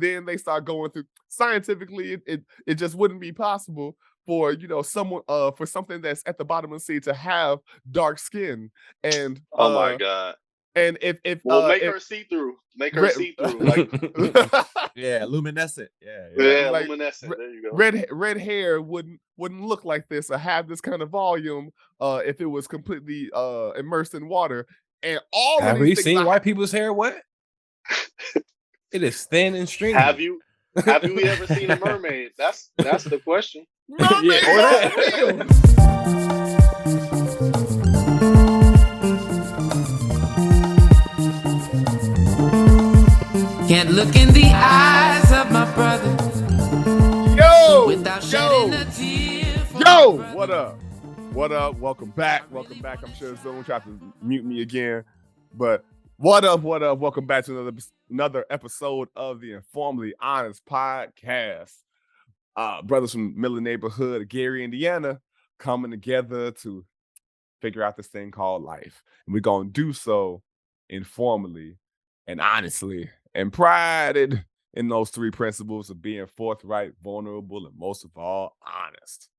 then they start going through scientifically. It just wouldn't be possible for someone for something that's at the bottom of the sea to have dark skin. And oh my God. and if make her see through. Make her see through. Like yeah, luminescent. Yeah, like, luminescent. There you go. Red hair wouldn't look like this or have this kind of volume if it was completely immersed in water. And all have you seen white people's hair wet? It is thin and stringy. Have you ever seen a mermaid? That's the question. Mermaid Can't look in the eyes of my brother. Without shedding a tear. What up? What up? Welcome back. I'm sure Zoom tried to mute me again, but what up? Welcome back to another episode of the InforMILLy Honest Podcast. Brothers from Miller neighborhood, Gary, Indiana, coming together to figure out this thing called life, and we're gonna do so informally and honestly, and prided in those three principles of being forthright, vulnerable, and most of all, honest.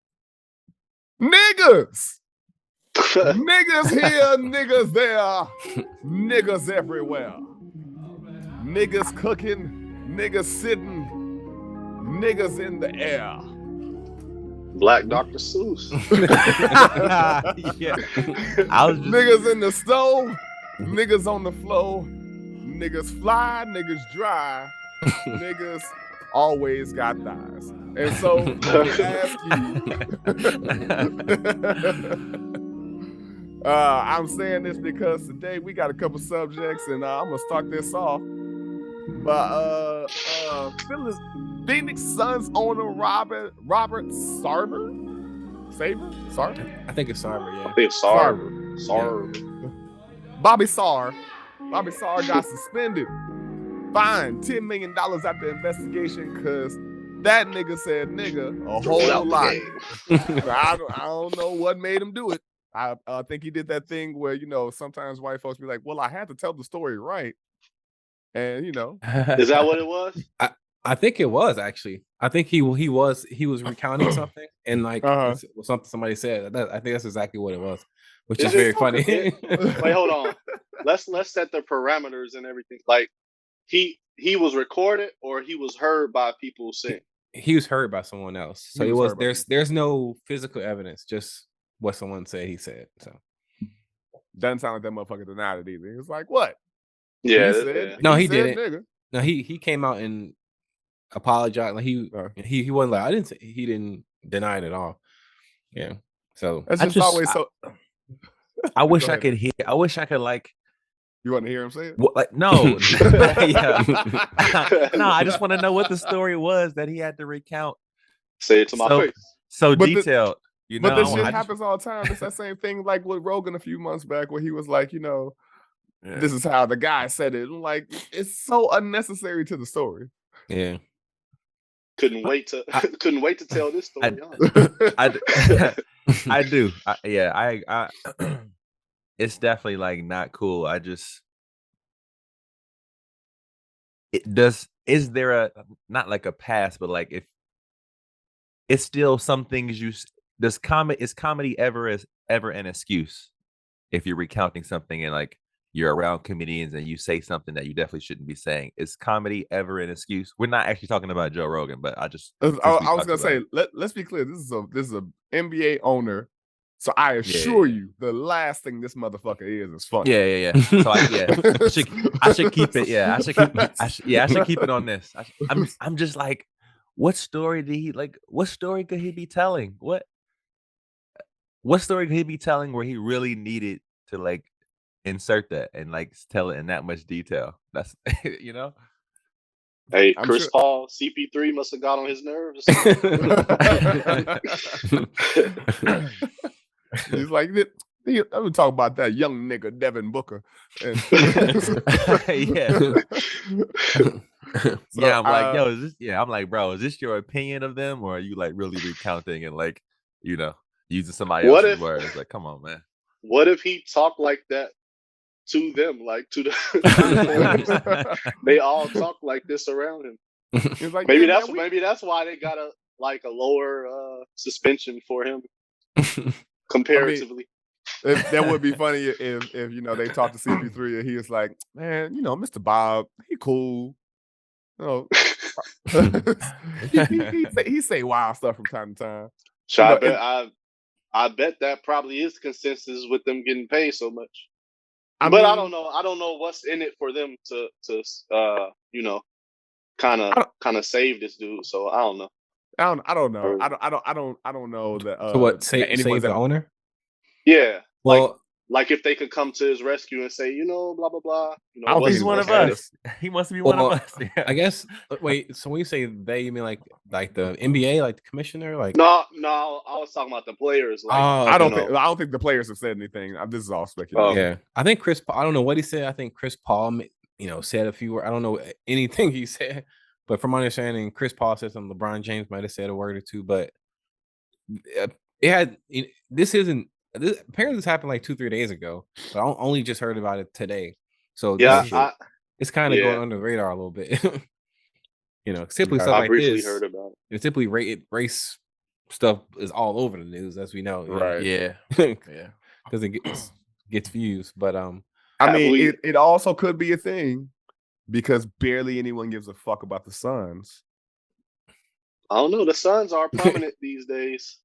Niggas! Niggas here, niggas there, niggas everywhere. Niggas cooking, niggas sitting, niggas in the air. Black Dr. Seuss. Yeah. Niggas in the stove, niggas on the floor, niggas fly, niggas dry, niggas always got thighs. And so let me ask you. I'm saying this because today we got a couple subjects, and I'm gonna start this off. But Phoenix Suns owner Robert Sarver? I think it's Sarver, yeah. I think it's Sarver. Bobby Sarr got suspended, fined $10 million after investigation because that nigga said nigga a whole lot. I don't know what made him do it. I think he did that thing where, sometimes white folks be like, well, I had to tell the story right. And, Is that what it was? I think it was, actually. I think he was recounting something, and like something somebody said. I think that's exactly what it was, which is very funny. Wait, hold on. Let's set the parameters and everything. Like he was recorded, or he was heard by people saying. He was heard by someone else. So there's no physical evidence, just what someone said he said. So doesn't sound like that motherfucker denied it either. He was like, what? Yeah. He didn't. Nigga. No, he came out and apologized. Like he wasn't like, he didn't deny it at all. Yeah. So that's just always so. I wish I could hear. I wish I could like. You want to hear him say it? Like no, no. I just want to know what the story was that he had to recount. Say it to my face. So detailed. But this shit happens all the time. It's that same thing like with Rogan a few months back where he was like, this is how the guy said it. Like, it's so unnecessary to the story. Yeah. Couldn't wait to tell this story. I do. I it's definitely like not cool. Is there a, not like a pass, but like if it's still some things is comedy ever an excuse if you're recounting something and like you're around comedians and you say something that you definitely shouldn't be saying? Is comedy ever an excuse? We're not actually talking about Joe Rogan, but I was gonna say, let's be clear. This is a NBA owner, so I assure you, the last thing this motherfucker is funny. Yeah. So I should keep it. Yeah, I should keep it on this. I'm just like, what story could he be telling? What story could he be telling where he really needed to like insert that and like tell it in that much detail? That's Hey, Chris Paul, CP3 must have got on his nerves. He's like, I'm gonna talk about that young nigga Devin Booker. And yeah, I'm like, yo, I'm like, bro, is this your opinion of them, or are you like really recounting and like, using somebody else's words? Like, come on, man. What if he talked like that to them, like to the they all talk like this around him? He's like, maybe yeah, that's why they got a lower suspension for him comparatively. That would be funny if they talked to CP3 and he was like, man, Mr. Bob, he cool. He say wild stuff from time to time. So I bet that probably is consensus with them getting paid so much. I don't know. I don't know what's in it for them to kind of save this dude. So I don't know. I don't know. I don't know that. So what? that Save the owner? Yeah. Well, like if they could come to his rescue and say, blah blah blah. I don't think he's one of us. He wants to be one of us. Yeah. I guess. Wait. So when you say they, you mean like the NBA, like the commissioner, like? No. I was talking about the players. Like, I don't think the players have said anything. This is all speculation. Yeah, I think Chris. I don't know what he said. I think Chris Paul, said a few words. I don't know anything he said, but from my understanding, Chris Paul said something. LeBron James might have said a word or two, but this isn't. Apparently, this happened like 2-3 days ago, but I only just heard about it today. So yeah, it's kind of going under the radar a little bit. Typically stuff I like briefly this. heard about it. Typically, race stuff is all over the news, as we know. Right? Yeah, yeah, because it gets views. But I mean, it also could be a thing because barely anyone gives a fuck about the Suns. I don't know. The Suns are prominent these days.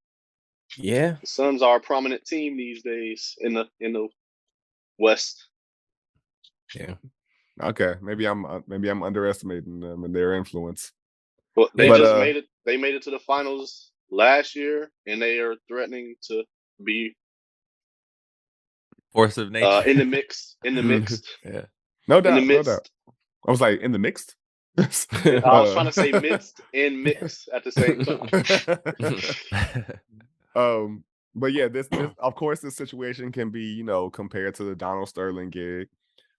Yeah, the Suns are a prominent team these days in the West. Yeah. Okay, maybe I'm underestimating them and their influence. Well, they made it. They made it to the finals last year, and they are threatening to be force of nature in the mix. In the mixed, yeah, no doubt, no doubt. I was like in the mixed. I was trying to say mixed and mix at the same time. But yeah, this of course this situation can be compared to the Donald Sterling gig,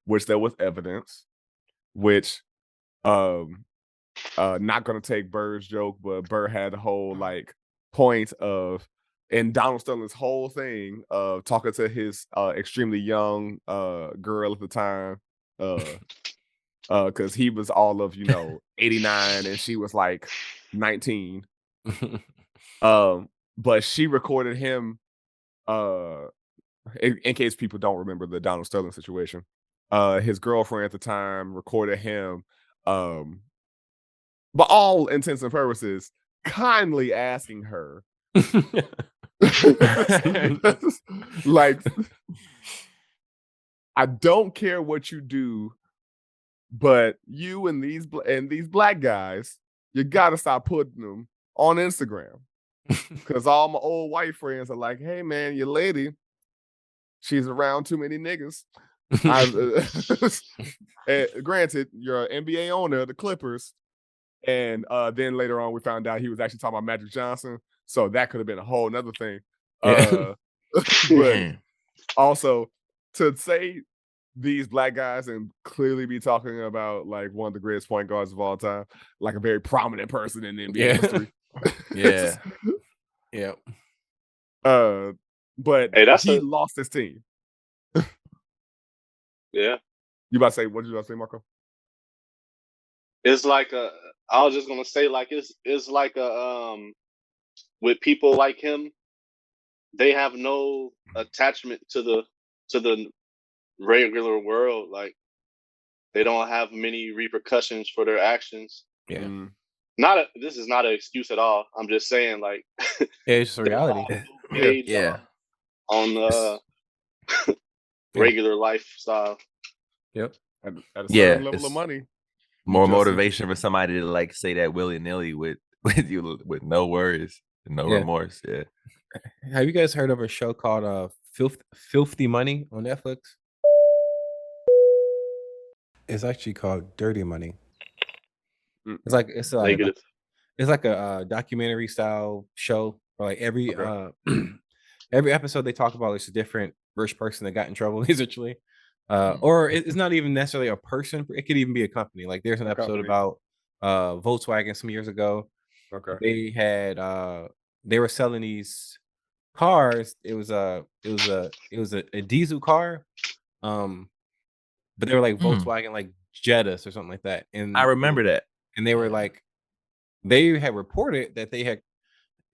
which there was evidence, which not gonna take Burr's joke, but Burr had the whole point of in Donald Sterling's whole thing of talking to his extremely young girl at the time, because he was all of 89 and she was like 19. But she recorded him in case people don't remember the Donald Sterling situation. His girlfriend at the time recorded him by all intents and purposes kindly asking her like, I don't care what you do, but you and these black guys, you gotta stop putting them on Instagram. Because all my old white friends are like, hey man, your lady, she's around too many niggas. Granted, you're an NBA owner of the Clippers. And then later on, we found out he was actually talking about Magic Johnson. So that could have been a whole nother thing. Yeah. But also to say these black guys and clearly be talking about one of the greatest point guards of all time, like a very prominent person in the NBA history. Yeah. Yeah. But he lost his team. Yeah. You about to say, what did you about to say, Marco? It's like I was just gonna say it's like with people like him, they have no attachment to the regular world. Like they don't have many repercussions for their actions. Yeah. This is not an excuse at all. I'm just saying it's just a reality. On regular lifestyle. Yep. At a certain level of money. More motivation for somebody to say that willy-nilly with you with no worries, no remorse. Yeah. Have you guys heard of a show called Filthy Money on Netflix? It's actually called Dirty Money. It's like a documentary style show where every every episode they talk about a different rich person that got in trouble, essentially. Or it's not even necessarily a person. It could even be a company. Like there's an episode about Volkswagen some years ago. Okay. They had they were selling these cars. It was a diesel car. But they were like Volkswagen like Jettas or something like that. And I remember that. and they were like, they had reported that they had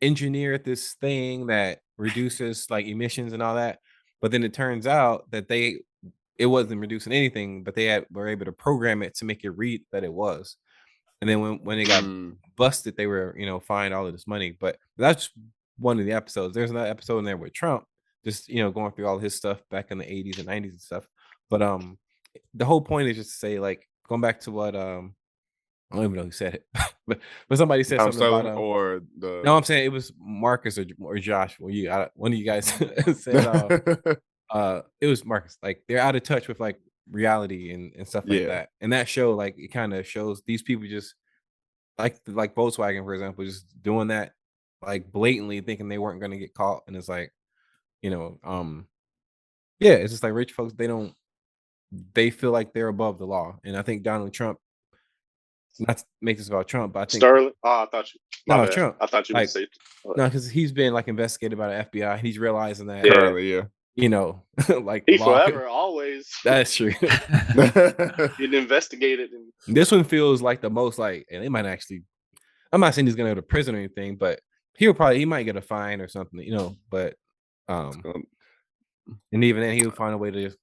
engineered this thing that reduces like emissions and all that, but then it turns out that it wasn't reducing anything, but they were able to program it to make it read that it was. And then when they got busted, they were fined all of this money. But that's one of the episodes. There's another episode in there with Trump, just going through all his stuff back in the 80s and 90s and stuff. But the whole point is just to say, like, going back to what I don't even know who said it, but somebody said something about no, I'm saying it was Marcus or Josh. Well, one of you guys said it was Marcus. Like, they're out of touch with like reality and stuff like that. And that show, like, it kind of shows these people just like Volkswagen, for example, just doing that like blatantly, thinking they weren't going to get caught. And it's like, it's just like rich folks. They feel like they're above the law. And I think Donald Trump, not to make this about Trump, but I think Sterling. Oh, I thought you. No, Trump. I thought you would say. No, because he's been like investigated by the FBI. And he's realizing that. Like he forever, always. That's true. Getting investigated. This one feels like the most like, and they might actually. I'm not saying he's gonna go to prison or anything, but he might get a fine or something, But and even then, he'll find a way to just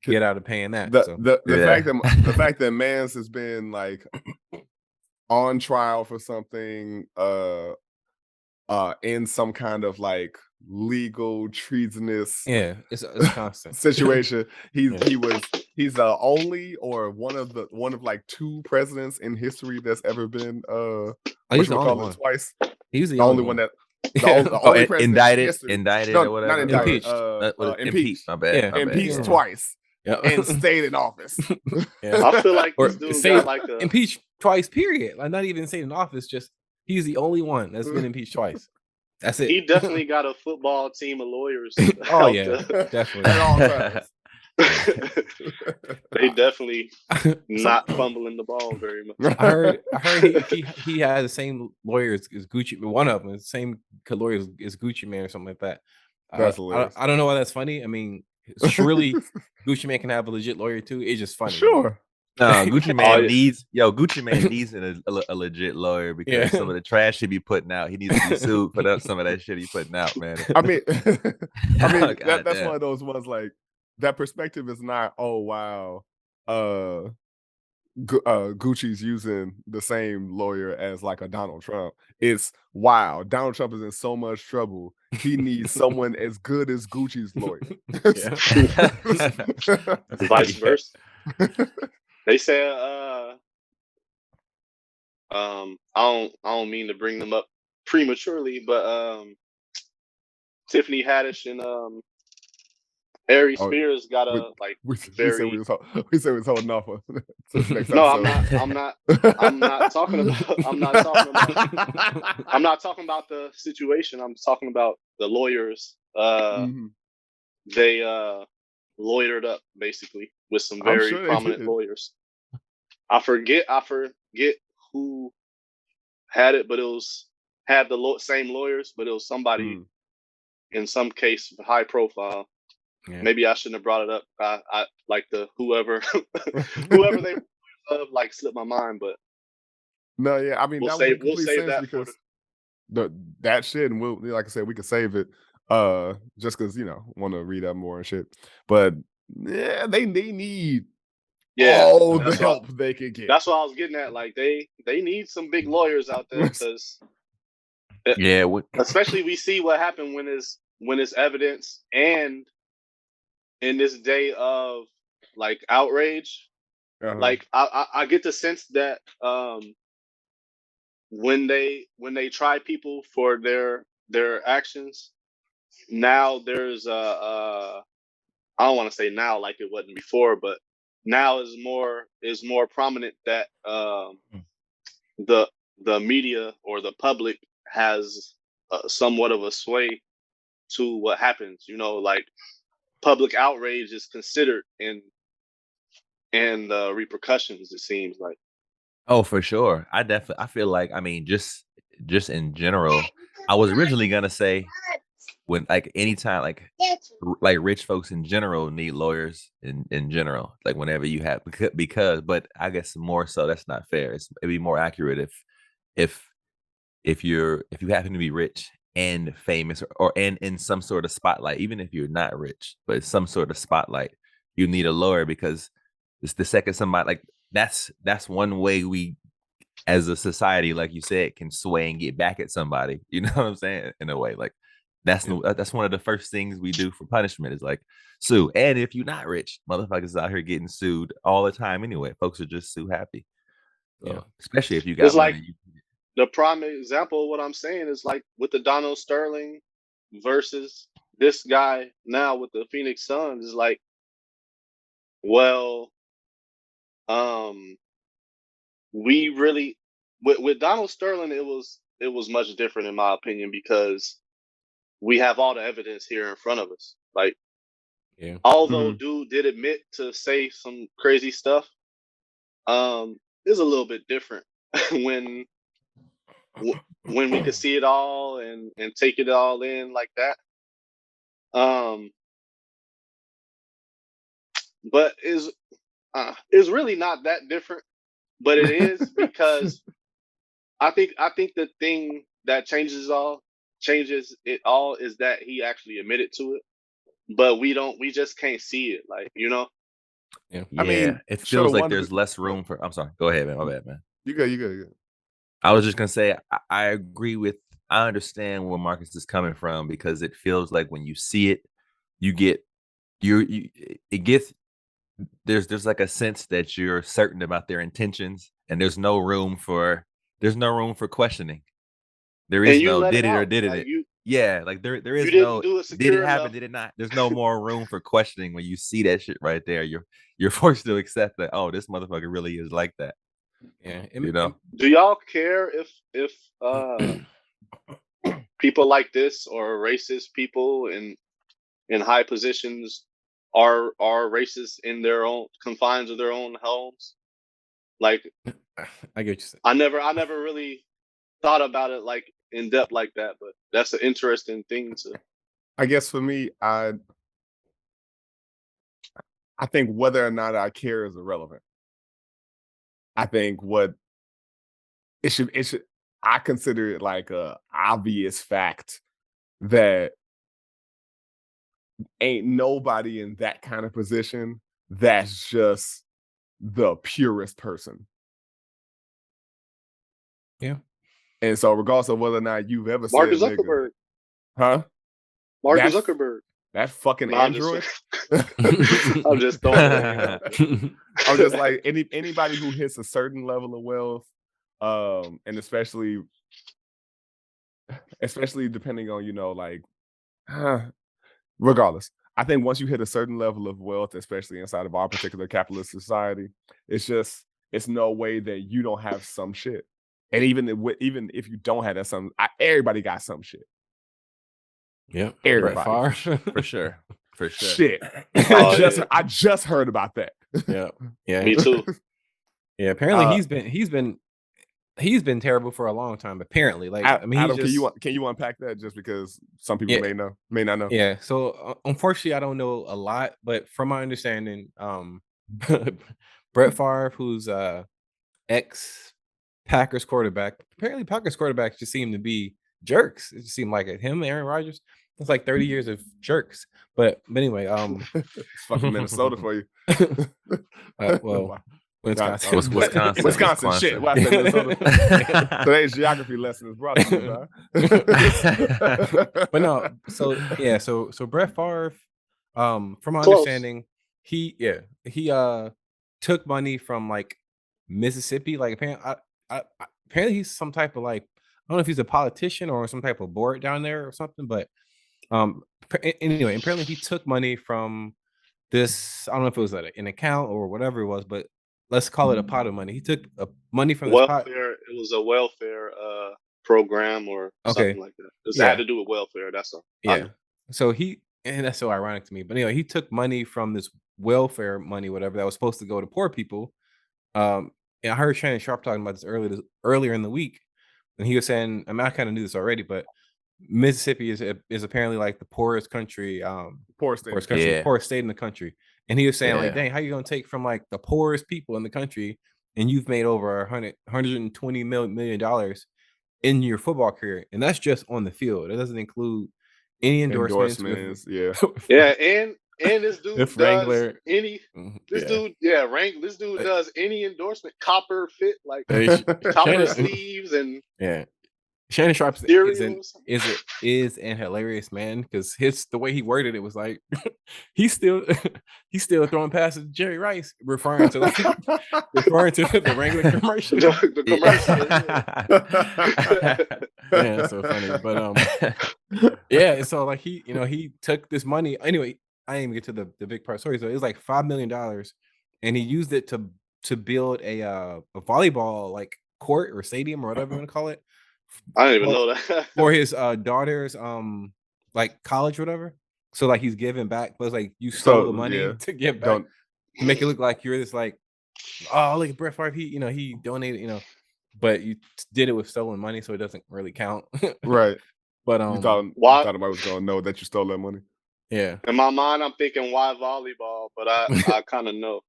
get out of paying that. The fact that Mans has been like on trial for something, in some kind of like legal treasonous it's constant situation. He's the only or one of like two presidents in history that's ever been he's the only one. Twice. He's the only one that the only president indicted no, or whatever. Not indicted, impeached. My bad. Impeached twice. And stayed in office. I feel like this dude got like impeached twice, period. Like, not even stayed in office, just he's the only one that's been impeached twice. That's it. He definitely got a football team of lawyers. Oh yeah, definitely. At all times. They definitely not fumbling the ball very much. I heard he had the same lawyer as Gucci. One of them, the same lawyer as Gucci Mane or something like that. That's hilarious. I don't know why that's funny. I mean, surely Gucci Mane can have a legit lawyer too. It's just funny. Sure. No, Gucci Mane Gucci Mane needs a legit lawyer because some of the trash he be putting out, he needs to be sued for some of that shit he putting out, man. I mean, that's one of those ones like that perspective is not, oh wow, Gucci's using the same lawyer as like a Donald Trump. It's wow, Donald Trump is in so much trouble. He needs someone as good as Gucci's lawyer. Vice versa. They say, I don't mean to bring them up prematurely, but Tiffany Haddish and Ari Spears got a we said we was holding off for next no, episode. I'm not talking about the situation. I'm talking about the lawyers. They lawyered up basically with some very prominent lawyers. I forget who had it, but it had the same lawyers, but it was somebody in some case high profile. Yeah. Maybe I shouldn't have brought it up. I like whoever they like slipped my mind, but no, yeah, I mean we'll save that because that shit, and we'll, like I said, we could save it just because want to read up more and shit. But yeah, they need all the help they can get. That's what I was getting at. Like they need some big lawyers out there because especially we see what happened when it's evidence and in this day of like outrage, like I get the sense that when they try people for their actions, now there's I don't want to say now like it wasn't before, but now is more prominent that the media or the public has somewhat of a sway to what happens. Like public outrage is considered in repercussions. It seems like. Oh, for sure. I feel like, I mean, just in general, I was originally gonna say when like anytime like rich folks in general need lawyers in general, like whenever you have because but I guess more so that's not fair. It'd be more accurate if you happen to be rich and famous or and in some sort of spotlight, even if you're not rich, but it's some sort of spotlight, you need a lawyer because it's the second somebody like that's one way we as a society, like you said, can sway and get back at somebody. You know what I'm saying? In a way, like that's one of the first things we do for punishment is like sue. And if you're not rich, motherfuckers out here getting sued all the time anyway. Folks are just sue happy. So, especially if you got it's money. Like the prime example of what I'm saying is like with the Donald Sterling versus this guy now with the Phoenix Suns is like, well, we really with Donald Sterling it was much different in my opinion because we have all the evidence here in front of us. Like, although dude did admit to say some crazy stuff, it's a little bit different when we could see it all and take it all in like that. But it's really not that different. But it is because I think the thing that changes it all is that he actually admitted to it. But we just can't see it, like, you know? Yeah. I mean, it feels like there's less room for I'm sorry. Go ahead, man. My bad, man. You good. I was just gonna say I agree with I understand where Marcus is coming from because it feels like when you see it, you get it gets there's like a sense that you're certain about their intentions and there's no room for questioning. There is no did it or didn't it. Yeah, like there is no did it happen, did it not? There's no more room for questioning when you see that shit right there. You're forced to accept that, oh, this motherfucker really is like that. Yeah. You know? Do y'all care if people like this or racist people in high positions are racist in their own confines of their own homes? Like, I get you saying. I never really thought about it like in depth like that, but that's an interesting thing to. I guess for me, I think whether or not I care is irrelevant. I think what it should I consider it like a obvious fact that ain't nobody in that kind of position that's just the purest person. Yeah. And so regardless of whether or not you've ever Marcus said Zuckerberg. Huh? Marcus Zuckerberg. That fucking android. I'm just throwing it out. I'm just like anybody who hits a certain level of wealth, and especially depending on, you know, like regardless. I think once you hit a certain level of wealth, especially inside of our particular capitalist society, it's no way that you don't have some shit. And even if you don't have that some, everybody got some shit. Yeah, everybody for sure. Shit, I just heard about that. Yeah, me too. Yeah, apparently he's been terrible for a long time. Apparently, like I mean, Adam, can you unpack that just because some people may not know? Yeah, so unfortunately, I don't know a lot, but from my understanding, Brett Favre, who's ex Packers quarterback, apparently Packers quarterbacks just seem to be jerks. It just seemed like it. Him, Aaron Rodgers. It's like 30 years of jerks. But anyway, it's fucking Minnesota for you. Well, Wisconsin. Wisconsin shit. Why I say Minnesota? Today's geography lesson is brought to you by. But no, so Brett Favre, from my understanding, he took money from like Mississippi. Like apparently he's some type of like, I don't know if he's a politician or some type of board down there or something, but anyway, apparently he took money from this. I don't know if it was an account or whatever it was, but let's call it a pot of money. He took money from this pot. It was a welfare program or something like that. It had to do with welfare. That's all. Yeah. So and that's so ironic to me. But anyway, he took money from this welfare money, whatever, that was supposed to go to poor people. And I heard Shannon Sharp talking about this earlier in the week, and he was saying, I mean, I kind of knew this already, but Mississippi is apparently like the poorest country, Poorest state. poorest state in the country. And he was saying like, Yeah. dang, how you gonna take from like the poorest people in the country and you've made over $120 million in your football career, and that's just on the field. It doesn't include any endorsements. Yeah. Yeah, and this dude With does Wrangler. any. This dude does any endorsement. Copper fit, like copper sleeves and Shannon Sharp's cereals. is an hilarious man, because the way he worded it was like he's still throwing passes to Jerry Rice, referring to the Wrangler commercial. The commercial. Yeah, it's so funny. But yeah, so like he took this money. Anyway, I didn't even get to the big part. Sorry, so it was like $5 million, and he used it to build a volleyball like court or stadium or whatever you want to call it. I didn't even know that. For his daughter's like college or whatever. So like he's giving back, but it's like you stole the money to give back, to make it look like you're this like, oh, look at Brett Favre, he donated, but you did it with stolen money, so it doesn't really count. Right. But you thought I was gonna know that you stole that money. Yeah. In my mind, I'm thinking why volleyball, but I kind of know.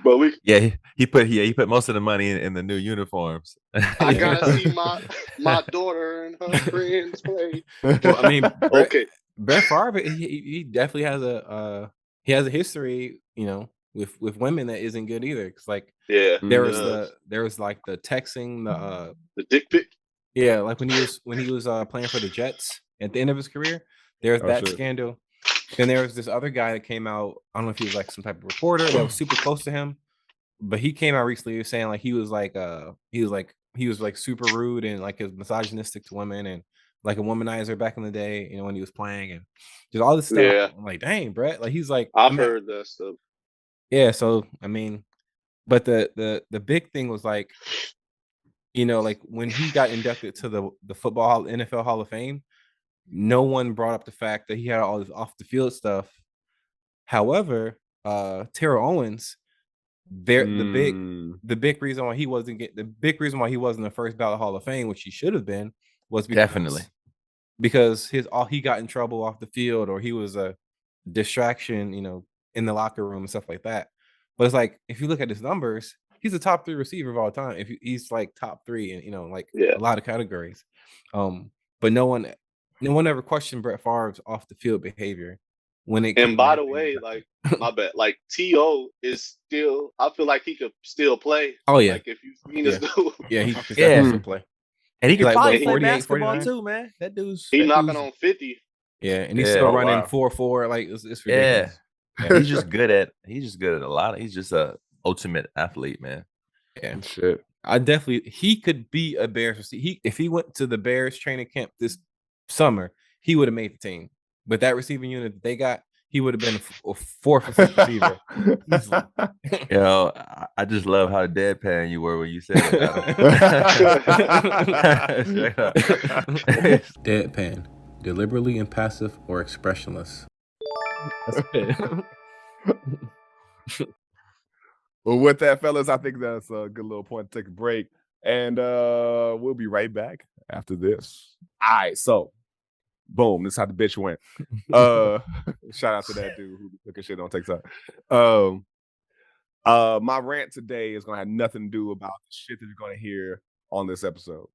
But he put most of the money in the new uniforms. I gotta see my daughter and her friends play. Well, I mean, okay. Brett Favre, he definitely has a history, with women that isn't good either. Cause like there was like the texting, the dick pic. Yeah, like when he was playing for the Jets at the end of his career, there's that scandal. Then there was this other guy that came out. I don't know if he was like some type of reporter that was super close to him, but he came out recently saying like he was like super rude and like is misogynistic to women and like a womanizer back in the day, when he was playing, and just all this stuff. Yeah. I'm like, dang, Brett. Like he's like, I've heard that stuff. Yeah, so I mean, but the big thing was like, like when he got inducted to the NFL Hall of Fame, no one brought up the fact that he had all this off the field stuff. However, Terrell Owens, the big reason why he wasn't the first ballot Hall of Fame, which he should have been, was because he got in trouble off the field, or he was a distraction, in the locker room and stuff like that. But it's like, if you look at his numbers, he's a top 3 receiver of all time. If he's like top 3 and a lot of categories. But no one ever questioned Brett Favre's off the field behavior when it. And by the way, like my bad, like T.O. is still. I feel like he could still play. Oh yeah, like if you've seen this dude. Yeah, he could still play. And he could probably play 48, basketball 49? too, man. That dude's knocking on 50. Yeah, and he's still running 4.4. Like it's ridiculous. Yeah. He's just good at a lot. He's just a ultimate athlete, man. Yeah, shit. He could be a Bears receiver. If he went to the Bears training camp this summer, he would have made the team. But that receiving unit that they got, he would have been a 4th or 5th receiver. I just love how deadpan you were when you said it. Deadpan, deliberately impassive or expressionless. That's it. Well, with that, fellas, I think that's a good little point to take a break. And we'll be right back after this. All right, so boom, this is how the bitch went. Shout out to that dude who looking shit on TikTok. My rant today is gonna have nothing to do about the shit that you're gonna hear on this episode.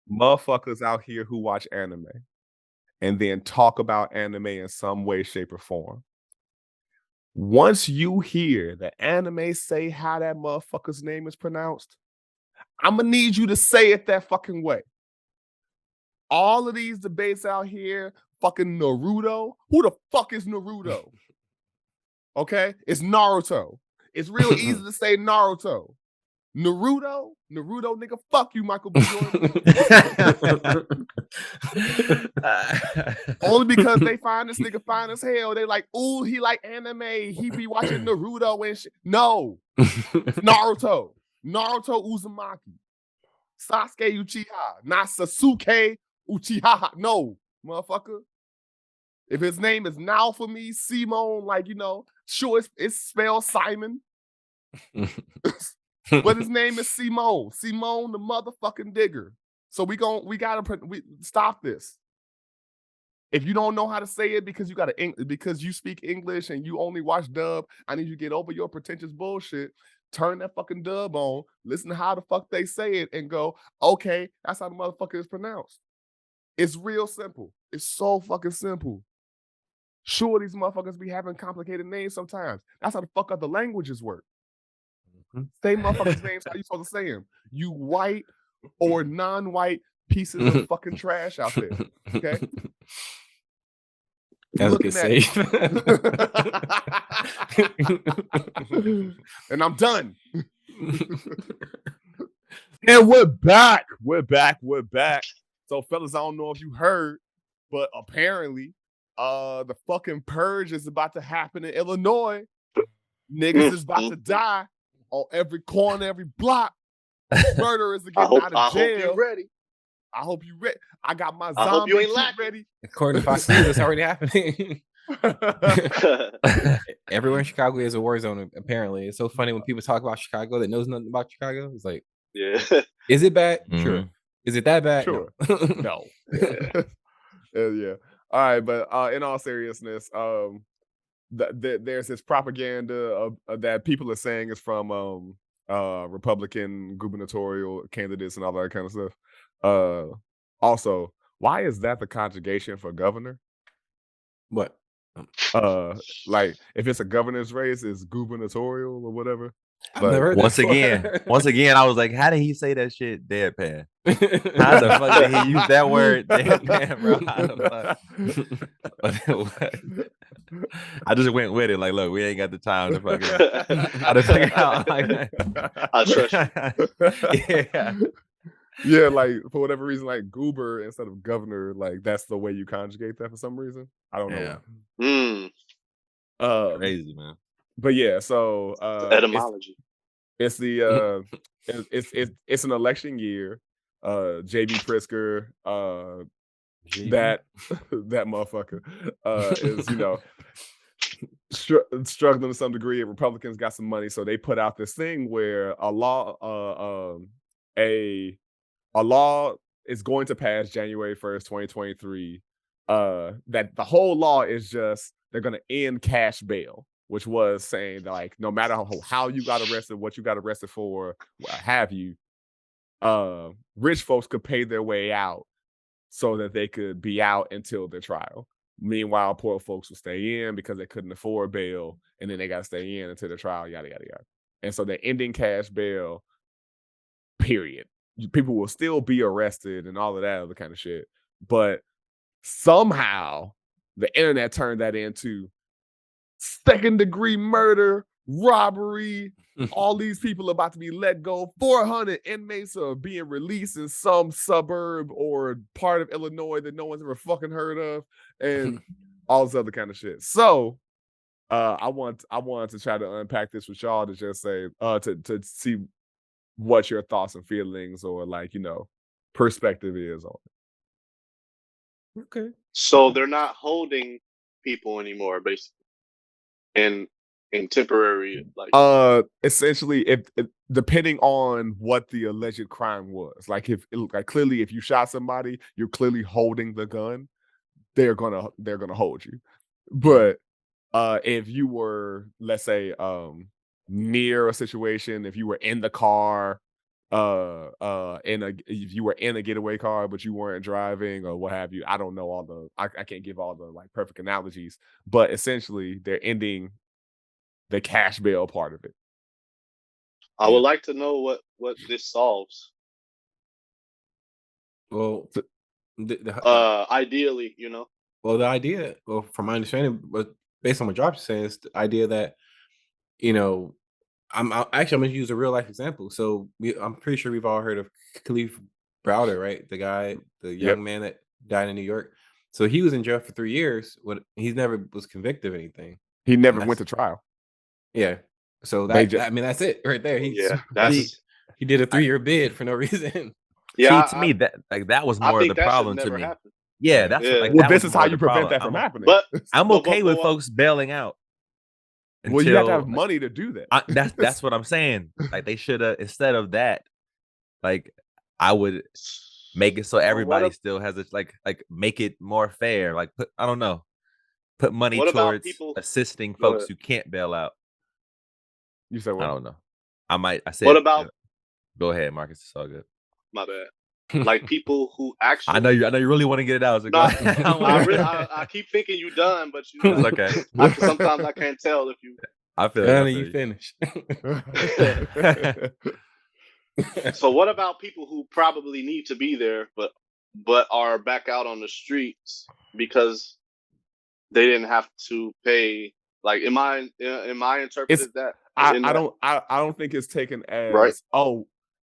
Motherfuckers out here who watch anime and then talk about anime in some way, shape, or form. Once you hear the anime say how that motherfucker's name is pronounced, I'm gonna need you to say it that fucking way. All of these debates out here, fucking Naruto. Who the fuck is Naruto? Okay, it's Naruto. It's real easy to say Naruto. Naruto, nigga, fuck you, Michael B. Jordan. Only because they find this nigga fine as hell. They like, ooh, he like anime. He be watching Naruto and shit. No, it's Naruto. Naruto Uzumaki. Sasuke Uchiha. Not Sasuke Uchiha. No, motherfucker. If his name is now for me, Simone, sure, it's spelled Simon. But his name is Simone the motherfucking digger. So we gotta stop this. If you don't know how to say it because you speak English and you only watch dub, I need you to get over your pretentious bullshit. Turn that fucking dub on, listen to how the fuck they say it, and go, okay, that's how the motherfucker is pronounced. It's real simple. It's so fucking simple. Sure, these motherfuckers be having complicated names sometimes. That's how the fuck other languages work. Say motherfuckers' names how you supposed to say them. You white or non-white pieces of fucking trash out there. Okay? That's looking safe. And I'm done. And we're back. We're back. So, fellas, I don't know if you heard, but apparently, the fucking purge is about to happen in Illinois. Niggas is about to die on every corner, every block. Murderers are getting out of jail. I hope you're ready. I hope you ready. I got my zombie kit ready. According to Fox News, it's already happening. Everywhere in Chicago is a war zone, apparently. It's so funny when people talk about Chicago that knows nothing about Chicago. It's like, yeah. Is it bad? Mm-hmm. Sure. Is it that bad? Sure. No. Yeah. All right, but in all seriousness, there's this propaganda that people are saying is from Republican gubernatorial candidates and all that kind of stuff. Also, why is that the conjugation for governor? What? Like if it's a governor's race, it's gubernatorial or whatever. I've never heard once again, I was like, how did he say that shit deadpan? How the fuck did he use that word deadpan, bro? I just went with it. Like, look, we ain't got the time to fucking how to figure out. Like, I trust you. Yeah. Yeah, like for whatever reason, like goober instead of governor, like that's the way you conjugate that for some reason. I don't know. Crazy, man. But yeah, so etymology. It's the it's an election year. JB Pritzker, that motherfucker is struggling to some degree. Republicans got some money, so they put out this thing where a law is going to pass January 1st, 2023. That the whole law is just they're going to end cash bail, which was saying that like no matter how you got arrested, what you got arrested for, what have you, rich folks could pay their way out so that they could be out until their trial. Meanwhile, poor folks will stay in because they couldn't afford bail, and then they got to stay in until the trial, yada, yada, yada. And so they're ending cash bail, period. People will still be arrested and all of that other kind of shit. But somehow the internet turned that into second-degree murder, robbery. All these people are about to be let go. 400 inmates are being released in some suburb or part of Illinois that no one's ever fucking heard of, and all this other kind of shit. So I wanted to try to unpack this with y'all to just say to see what your thoughts and feelings or like perspective is on it. Okay. So they're not holding people anymore, basically. In temporary, like essentially, if depending on what the alleged crime was, like clearly if you shot somebody, you're clearly holding the gun, they're gonna hold you. But if you were, let's say, near a situation, if you were in the car, if you were in a getaway car but you weren't driving or what have you, I don't know I can't give all the like perfect analogies, but essentially they're ending the cash bail part of it. I would like to know what this solves. Well, ideally, Well, the idea, from my understanding, but based on what Josh is saying, is the idea that, I'm going to use a real life example. So I'm pretty sure we've all heard of Khalif Browder, right? The young man that died in New York. So he was in jail for 3 years. He never was convicted of anything. He never went to trial. Yeah. So that's it right there. He did a 3-year bid for no reason. Yeah. See, to me, that was more of the problem to me. Happen. Yeah, that's well, this is how you prevent that from happening. But I'm okay with folks bailing out. Well, you have to have Until money to do that. that's what I'm saying. Like they should have, instead of that, like I would make it so everybody still has it, like make it more fair. Like I don't know, put money What about towards people? assisting Go folks ahead. who can't bail out. You said what? I don't know. I said. What about? Go ahead, Marcus. It's all good. My bad. Like people who actually. I know you really want to get it out. So go ahead. I keep thinking you done, but you know, it's okay. Sometimes I can't tell if you. I feel you finish. So what about people who probably need to be there, but are back out on the streets because they didn't have to pay? Like, am I interpreted that? I don't think it's taken as right.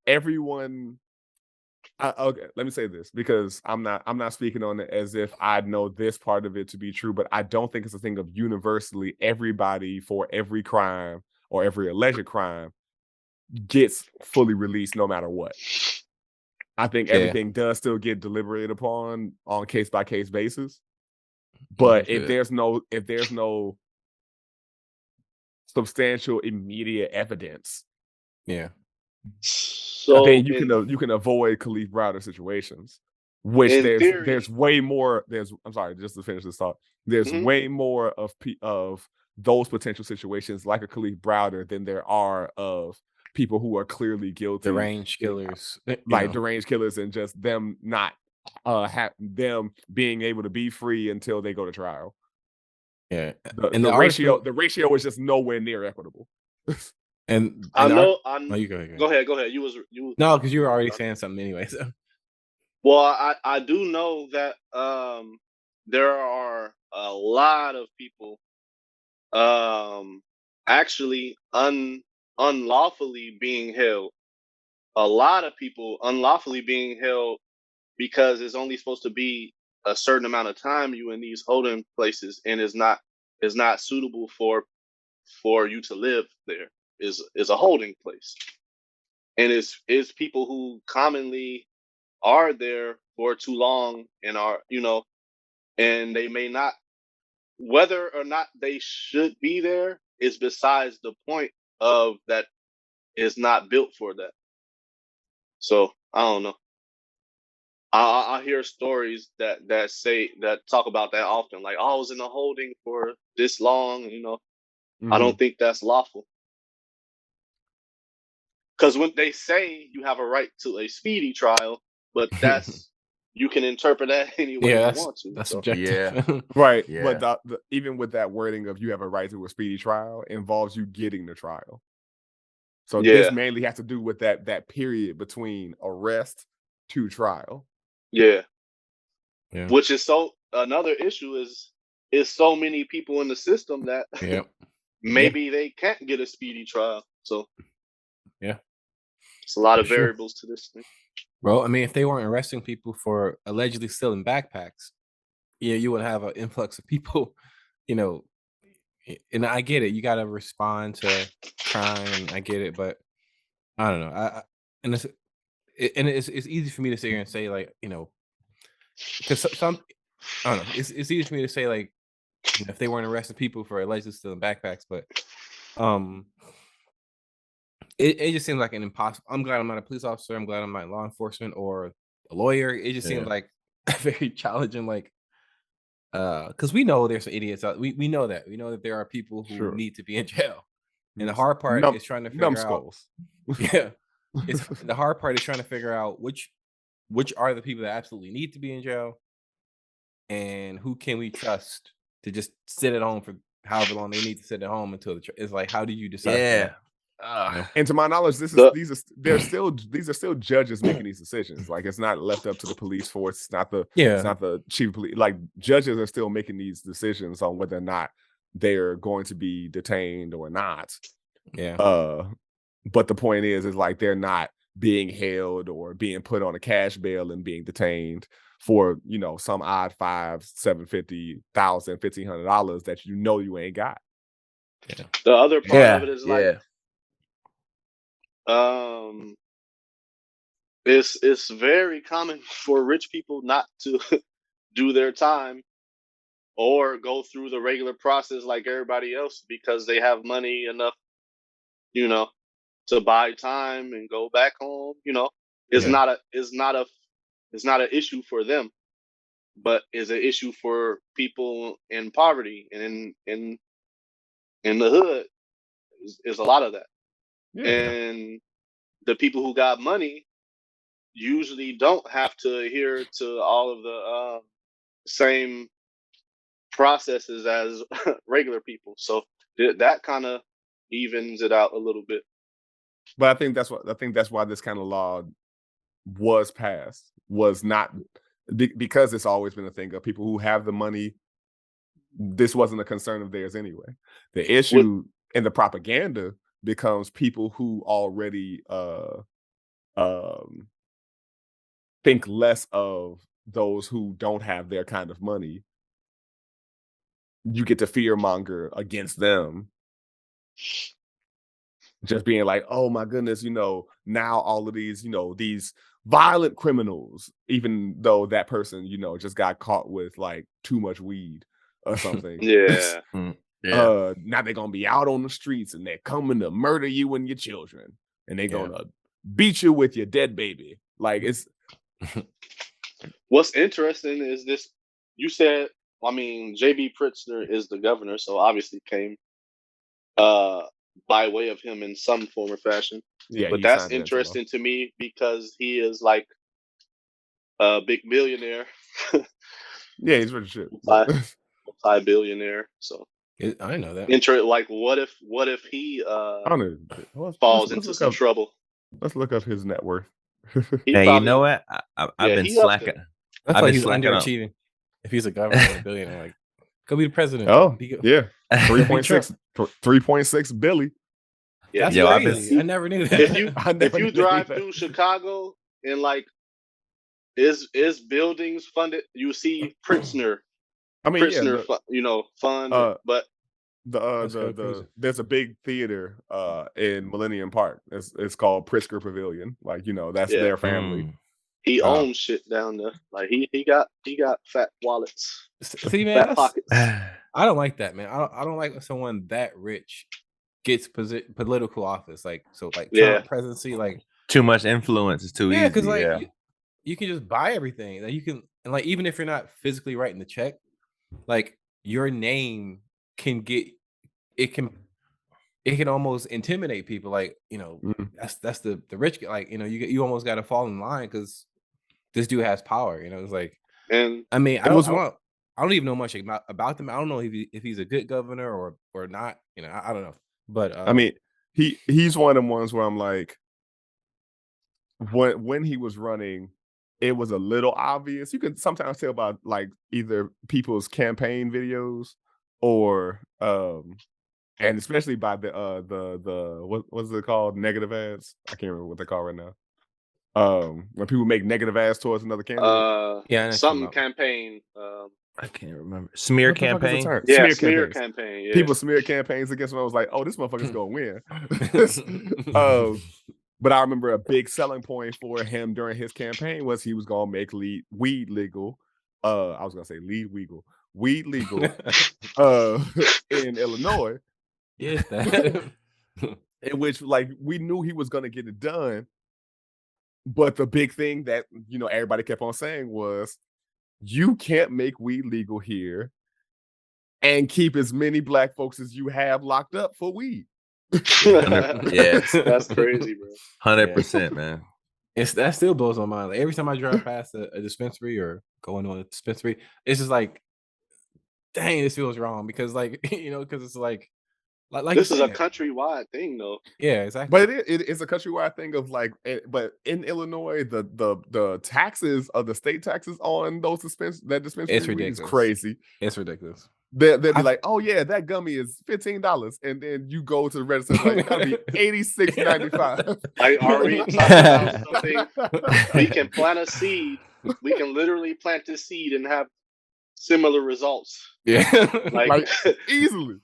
Everyone. Okay, let me say this, because I'm not speaking on it as if I know this part of it to be true, but I don't think it's a thing of universally everybody for every crime or every alleged crime gets fully released no matter what. I think everything does still get deliberated upon on case by case basis. But if there's no substantial immediate evidence, so then you can avoid Khalif Browder situations. Which there's way more. I'm sorry, just to finish this thought. There's way more of those potential situations like a Khalif Browder than there are of people who are clearly guilty, deranged killers, deranged killers, and just them not them being able to be free until they go to trial. Yeah, and the ratio is just nowhere near equitable. and I know. you go ahead. Go ahead. You no, because you were already saying something anyway. So. Well, I do know that there are a lot of people actually unlawfully being held. A lot of people unlawfully being held because it's only supposed to be a certain amount of time you in these holding places, and is not suitable for you to live there. Is a holding place, and is people who commonly are there for too long and are, and they may not, whether or not they should be there is besides the point of that is not built for that. So I don't know. I hear stories that talk about that often, like, I was in a holding for this long, I don't think that's lawful. Because when they say you have a right to a speedy trial, but that's you can interpret that any way you want to. That's subjective. Yeah. Right. Yeah. But even with that wording of you have a right to a speedy trial involves you getting the trial. So this mainly has to do with that period between arrest to trial. Yeah. Which is another issue is so many people in the system that maybe they can't get a speedy trial. So it's a lot of variables to this thing. Well, I mean, if they weren't arresting people for allegedly stealing backpacks, you would have an influx of people, and I get it. You got to respond to crime. I get it, but I don't know. It's easy for me to sit here and say, like, because some, I don't know. It's easy for me to say, like, if they weren't arresting people for allegedly stealing backpacks, but it just seems like an impossible. I'm glad I'm not a police officer. I'm glad I'm not law enforcement or a lawyer. It just seems like very challenging, like, because we know there's some idiots out. We know that there are people who need to be in jail, and the hard part is trying to figure out. The hard part is trying to figure out which are the people that absolutely need to be in jail, and who can we trust to just sit at home for however long they need to sit at home until it's like, how do you decide? Yeah. And to my knowledge, these are still judges making these decisions. Like, it's not left up to the police force. It's not the chief of police. Like, judges are still making these decisions on whether or not they're going to be detained or not. But the point is like, they're not being held or being put on a cash bail and being detained for some odd $500, $750, $1,000, $1,500 that you ain't got. The other part of it is like, it's very common for rich people not to do their time or go through the regular process like everybody else because they have money enough, to buy time and go back home. It's not an issue for them, but is an issue for people in poverty and in the hood. Is a lot of that. Yeah. And the people who got money usually don't have to adhere to all of the same processes as regular people. So that kind of evens it out a little bit. But I think that's why this kind of law was passed, was not because it's always been a thing of people who have the money. This wasn't a concern of theirs anyway. The issue and the propaganda becomes people who already think less of those who don't have their kind of money. You get to fearmonger against them. Just being like, oh my goodness, now all of these, these violent criminals, even though that person, just got caught with like too much weed or something. Yeah. Now they're gonna be out on the streets and they're coming to murder you and your children, and they're gonna beat you with your dead baby. Like, it's what's interesting is this. You said, J.B. Pritzker is the governor, so obviously came by way of him in some form or fashion. Yeah, but that's interesting to me because he is like a big millionaire. Yeah, he's rich shit. Multi-billionaire. So I know that. Like, what if he falls into some trouble? Let's look up his net worth. Hey, you know what? I've been slacking. I thought he's underachieving. If he's a governor or a billionaire, like, go be the president. Oh, yeah. 3.6 billion. Yeah, that's crazy. I never knew that. If you drive through Chicago and like is buildings funded, you see Pritzker. Fund. But there's a big theater in Millennium Park. It's called Pritzker Pavilion. Like, that's their family. He owns shit down there. Like he got fat wallets. See, man, fat pockets. I don't like that, man. I don't like when someone that rich gets political office. Like, so like Trump presidency, like too much influence is too easy. Because like you can just buy everything. Like, you can, and like, even if you're not physically writing the check, like, your name can almost intimidate people. Like, that's the rich. Like, you almost got to fall in line because this dude has power. It's like, and I don't even know much about them. I don't know if he's a good governor or not. I don't know. But he's one of them ones where I'm like, when he was running, it was a little obvious. You can sometimes tell by like either people's campaign videos or and especially by the what's it called? Negative ads. I can't remember what they're called right now. When people make negative ads towards another candidate. Some campaign. I can't remember. Smear campaign. Smear campaign. Yeah. People smear campaigns against me. I was like, oh, this motherfucker's gonna win. But I remember a big selling point for him during his campaign was he was gonna make weed legal. I was gonna say weed legal in Illinois. Yeah. In which, like, we knew he was gonna get it done. But the big thing that everybody kept on saying was, you can't make weed legal here and keep as many black folks as you have locked up for weed. Yes, that's crazy, bro. 100%, man. That still blows my mind. Like, every time I drive past a dispensary or go into a dispensary, it's just like, dang, this feels wrong because, like, because it's like this is a countrywide thing, though. Yeah, exactly. But it's a countrywide thing of like, but in Illinois, the taxes of the state taxes on those dispensary it's ridiculous. Is crazy. It's ridiculous. They'll be like, oh yeah, that gummy is $15, and then you go to the register, like, that'll be $86.95. Like, are we talking about something? We can plant a seed. We can literally plant this seed and have similar results. Yeah, like easily.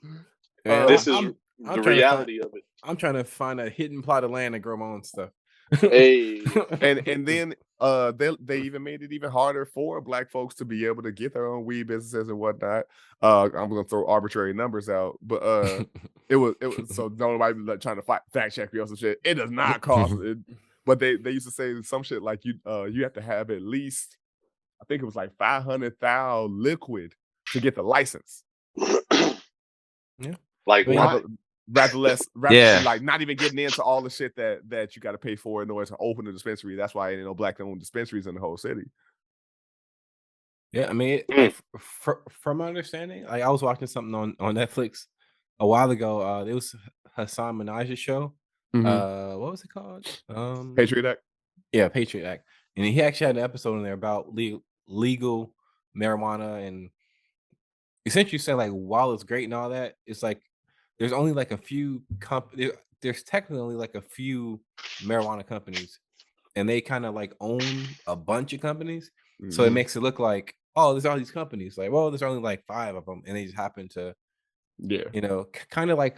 This is the reality of it. I'm trying to find a hidden plot of land and grow my own stuff. Hey, and then they even made it even harder for Black folks to be able to get their own weed businesses and whatnot. I'm gonna throw arbitrary numbers out, but it was so nobody be like, trying to fact check me or some shit. It does not cost it, but they used to say some shit like you have to have at least, I think it was like 500,000 liquid to get the license. Yeah, like why? Rather Yeah. like not even getting into all the shit that you got to pay for in order to open a dispensary. That's why ain't no Black-owned dispensaries in the whole city. Yeah, I mean, like, from my understanding, like I was watching something on Netflix a while ago. It was Hassan Minaj's show. What was it called? Patriot Act. Yeah, Patriot Act. And he actually had an episode in there about legal marijuana, and essentially saying like while it's great and all that, it's like there's only like a few there's technically only like a few marijuana companies, and they kind of like own a bunch of companies. So it makes it look like, oh, there's all these companies. Like, well, there's only like 5 of them, and they just happen to, you know, kind of like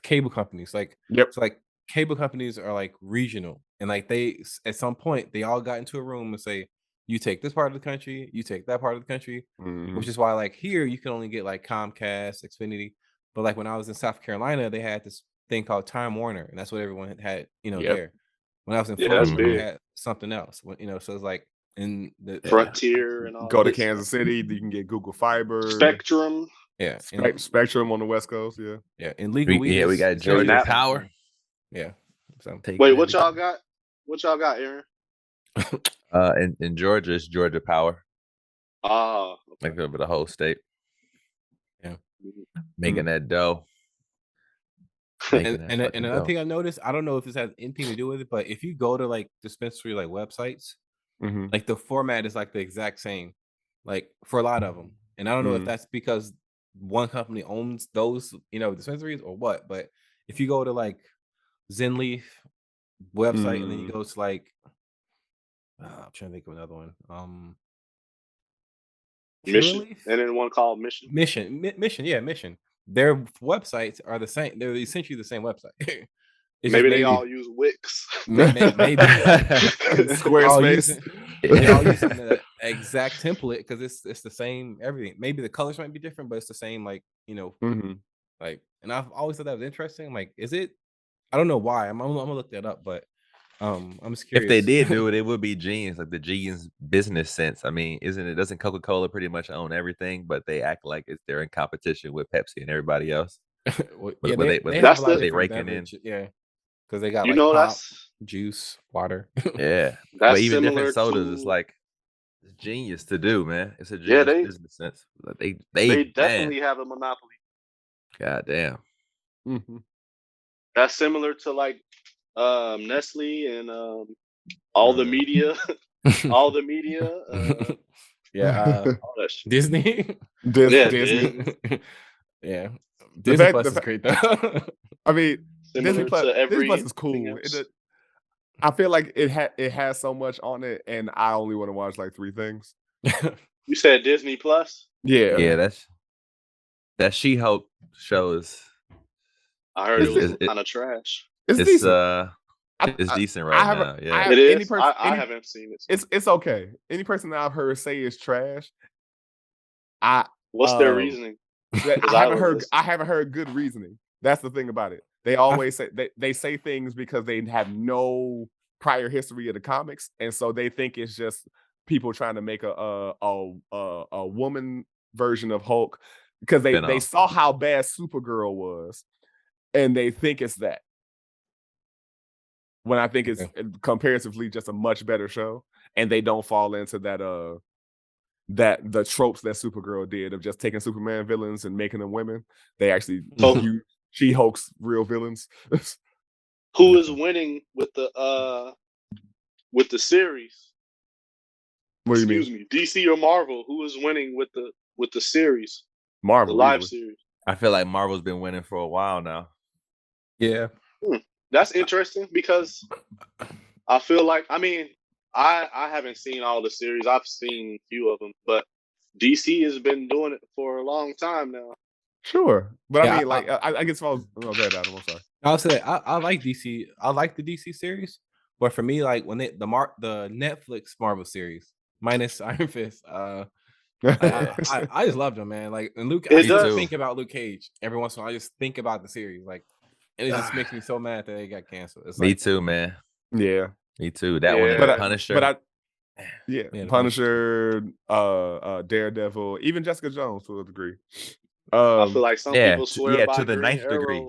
cable companies. Like, so like cable companies are like regional, and like they at some point they all got into a room and say, you take this part of the country, you take that part of the country, which is why like here you can only get like Comcast, Xfinity. But like when I was in South Carolina, they had this thing called Time Warner, and that's what everyone had, you know, there. When I was in Florida, they had something else. You know, so it's like in the Frontier and all. Go to Kansas City, you can get Google Fiber, Spectrum. Yeah, Spectrum on the West Coast. Yeah, and legal weed. We got Georgia Power. Yeah. So wait, what y'all got? What y'all got, Aaron? In Georgia, it's Georgia Power. Okay. Like over the whole state. Yeah, making that dough. And another thing I noticed, I don't know if this has anything to do with it, but if you go to like dispensary like websites, like the format is like the exact same, like for a lot of them. And I don't know if that's because one company owns those, you know, dispensaries or what. But if you go to like ZenLeaf website and then you go to like, I'm trying to think of another one. Mission, and then one called Mission. Mission. Their websites are the same. They're essentially the same website. Maybe they all use Wix. Maybe Squarespace. They all using the exact template because it's the same everything. Maybe the colors might be different, but it's the same. Like, you know, like. And I've always thought that was interesting. Like, is it? I don't know why. I'm gonna look that up, but I'm just curious. If they did do it, it would be genius, like the genius business sense. I mean, doesn't Coca-Cola pretty much own everything, but they act like they're in competition with Pepsi and everybody else. They raking in. Yeah, because they got you like know, pop, that's juice, water. Yeah, that's but even similar different sodas. It's like it's genius to do, man. It's a genius business sense. They definitely have a monopoly. God damn. That's similar to like Nestle and all the media. All the media. Disney. Disney. Yeah. Disney Plus is great though. I mean, Disney Plus is cool. I feel like it has so much on it, and I only want to watch like 3 things. You said Disney Plus? Yeah. That She-Hulk show is. I heard it was kind of trash. It's decent. It's decent now. Yeah, it is. I haven't seen it. It's okay. Any person that I've heard say is trash. What's their reasoning? I haven't heard good reasoning. That's the thing about it. They always say they say things because they have no prior history of the comics, and so they think it's just people trying to make a woman version of Hulk because they saw how bad Supergirl was, and they think it's that. When I think it's comparatively just a much better show, and they don't fall into that the tropes that Supergirl did of just taking Superman villains and making them women. They actually She-Hulk's real villains. Who is winning with the series? What do you mean? Excuse me, DC or Marvel? Who is winning with the series? Marvel, the live series. I feel like Marvel's been winning for a while now. Yeah. That's interesting because I feel like, I mean, I haven't seen all the series. I've seen a few of them, but DC has been doing it for a long time now. Sure. But I mean, like, I guess if I was... Oh, go ahead, Adam. I'm sorry. I'll say I like DC. I like the DC series. But for me, like when the Netflix Marvel series minus Iron Fist, I just loved them, man. Like, and Luke, I still think about Luke Cage every once in a while. I just think about the series, like, and it just makes me so mad that it got canceled. It's me like, too, man. Yeah, me too. That one, but Punisher. Punisher, Daredevil, even Jessica Jones to a degree. I feel like some people swear by to the Green ninth Arrow. degree.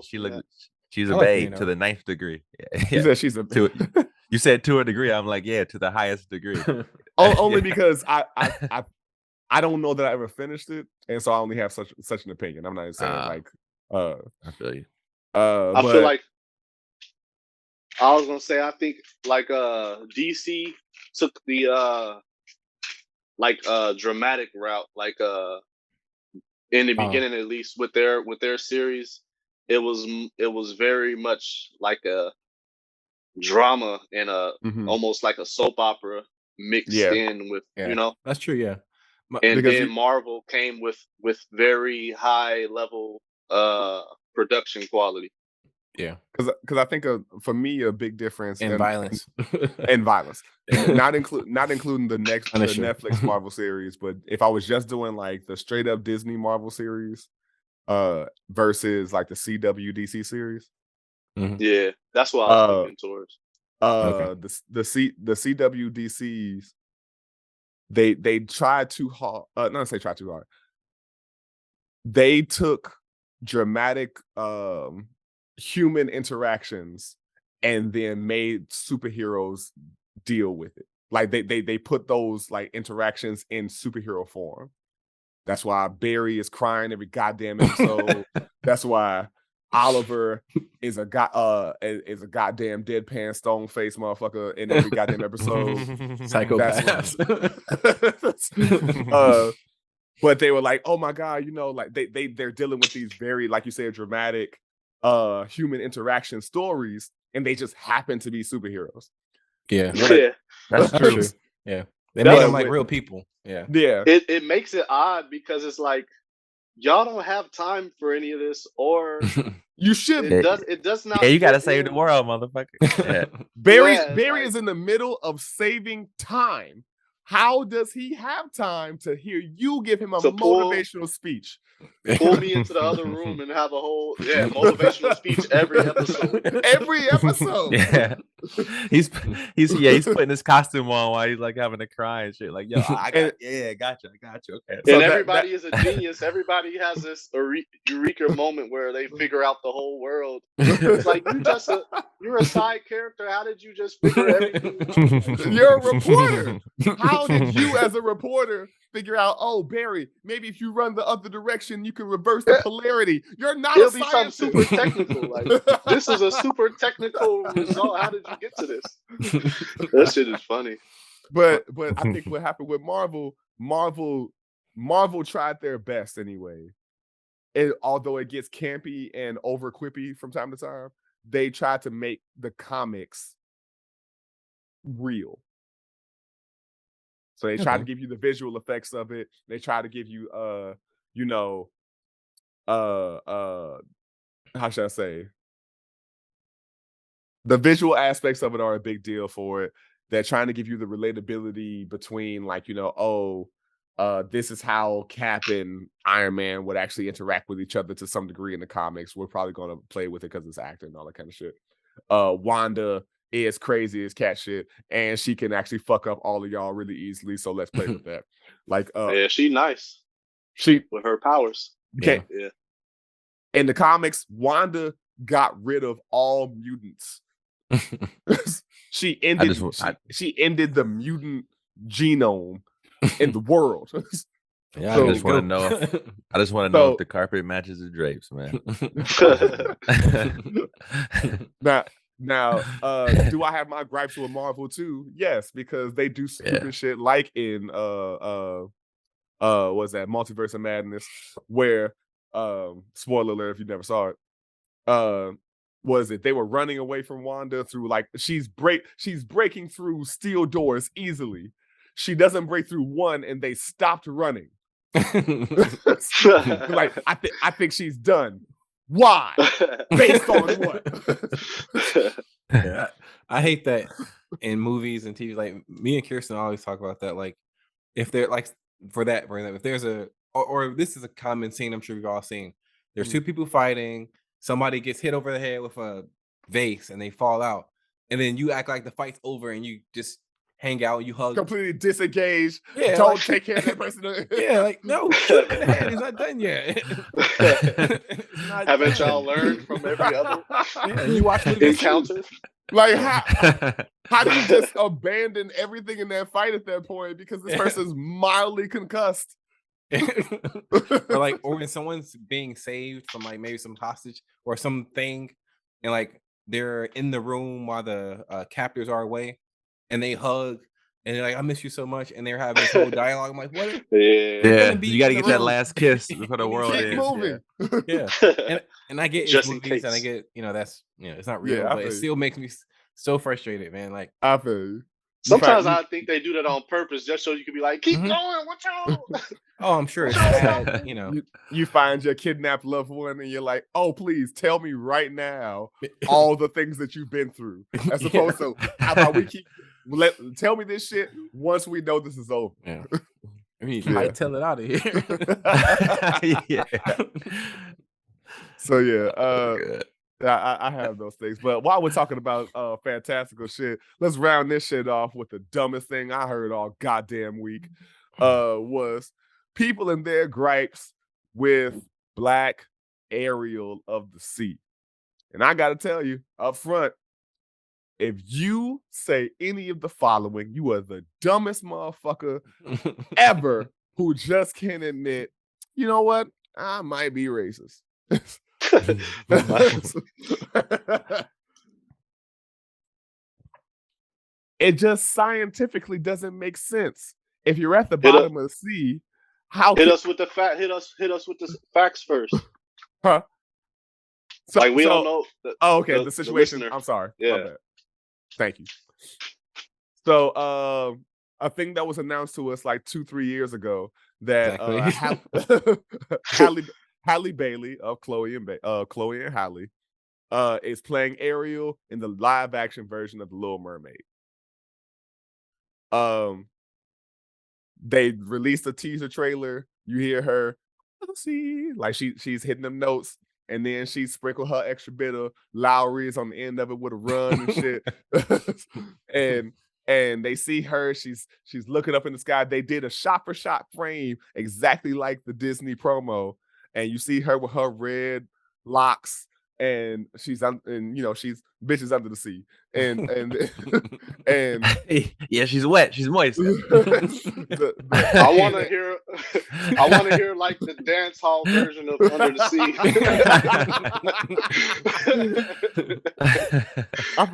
She's a babe to the ninth degree. You said she's a you said to a degree. I'm like, yeah, to the highest degree. Only because I don't know that I ever finished it, and so I only have such an opinion. I'm not even saying I feel you. I feel like I was gonna say I think like DC took the dramatic route, like in the beginning at least with their series, it was very much like a drama and almost like a soap opera mixed in with that's true, yeah. And then Marvel came with very high level production quality. Yeah, because I think for me a big difference in violence and violence, not including the Netflix Marvel series, but if I was just doing like the straight up Disney Marvel series, versus like the CW DC series, yeah, that's what I was thinking towards. The CW DCs, they tried too hard. Not say try too hard. They took dramatic human interactions and then made superheroes deal with it. Like they put those like interactions in superhero form. That's why Barry is crying every goddamn episode. That's why Oliver is a goddamn deadpan stone face motherfucker in every goddamn episode. Psychopath. But they were like, oh my God, like they're dealing with these very, like you said, dramatic human interaction stories, and they just happen to be superheroes. Yeah, that's true. Yeah, they made them like real people. Yeah. It makes it odd because it's like y'all don't have time for any of this, or you should. It does not. Yeah, you gotta save the world, motherfucker. Yeah. Barry is in the middle of saving time. How does he have time to hear you give him a motivational speech? Pull me into the other room and have a whole motivational speech every episode. Every episode. Yeah. He's putting his costume on while he's like having to cry and shit. Like, yo, I got you. Okay. So and everybody is a genius. Everybody has this eureka moment where they figure out the whole world. It's like you're a side character. How did you just figure everything? You're a reporter. How did you, as a reporter, figure out, oh, Barry, maybe if you run the other direction, you can reverse the polarity? You're not a scientist. Super technical. Like, this is a super technical result. How did you get to this? That shit is funny. But I think what happened with Marvel tried their best anyway. Although it gets campy and over quippy from time to time, they tried to make the comics real. So they try to give you the visual effects of it. They try to give you, how should I say? The visual aspects of it are a big deal for it. They're trying to give you the relatability between, like, this is how Cap and Iron Man would actually interact with each other to some degree in the comics. We're probably going to play with it because it's acting and all that kind of shit. Wanda is crazy as cat shit, and she can actually fuck up all of y'all really easily. So let's play with that. Like, she nice. She with her powers. Yeah. In the comics, Wanda got rid of all mutants. She ended the mutant genome in the world. Yeah, I just want to know if the carpet matches the drapes, man. Now, do I have my gripes with Marvel too? Yes, because they do stupid shit like in what's that, Multiverse of Madness, where spoiler alert if you never saw it, they were running away from Wanda through, like, she's breaking through steel doors easily. She doesn't break through one and they stopped running. Like, I think she's done. Why? Based on what? Yeah, I hate that. in movies and TV. Like me and Kirsten always talk about that. Like if they're like for that, if there's a or this is a common scene I'm sure we've all seen. There's two people fighting. Somebody gets hit over the head with a vase and they fall out, and then you act like the fight's over and you just hang out, you hug, completely disengaged. Yeah, Don't like, take care of that person. Yeah, like no, shoot him in the head. He's not done yet. Haven't y'all learned from every other you watch encounter? Like how do you just abandon everything in that fight at that point because this person's mildly concussed? or when someone's being saved from like maybe some hostage or something, and like they're in the room while the captors are away, and they hug and they're like, "I miss you so much," and they're having this whole dialogue. I'm like, "What?" Yeah, you got to get that last kiss before the world ends. Moving. Yeah, and I get just it's movies, and I get that's it's not real, but it still makes me so frustrated, man. Like I feel you. Sometimes I think they do that on purpose, just so you can be like, "Keep going, what y'all?" Oh, I'm sure it's sad, You find your kidnapped loved one, and you're like, "Oh, please tell me right now all the things that you've been through." As opposed to, how about we tell me this shit once we know this is over. Yeah, I mean, you might tell it out of here. Yeah. So yeah, I have those things. But while we're talking about fantastical shit, let's round this shit off with the dumbest thing I heard all goddamn week. Was people and their gripes with Black Ariel of the Sea. And I gotta tell you up front, if you say any of the following, you are the dumbest motherfucker ever who just can't admit, you know what? I might be racist. It just scientifically doesn't make sense. If you're at the bottom of the sea, hit us with the facts first. Huh? So, like we don't know. The situation. I'm sorry. Yeah. My bad. Thank you. So, a thing that was announced to us like 2-3 years ago that Halle Bailey of Chloe and Halle is playing Ariel in the live action version of The Little Mermaid. They released a teaser trailer. You hear her, see, like she's hitting them notes, and then she sprinkled her extra bit of Lowry's on the end of it with a run and shit. and they see her. She's looking up in the sky. They did a shot for shot frame exactly like the Disney promo, and you see her with her red locks. And she's she's bitches under the sea, and yeah, she's wet, she's moist. I want to hear like the dance hall version of Under the Sea. I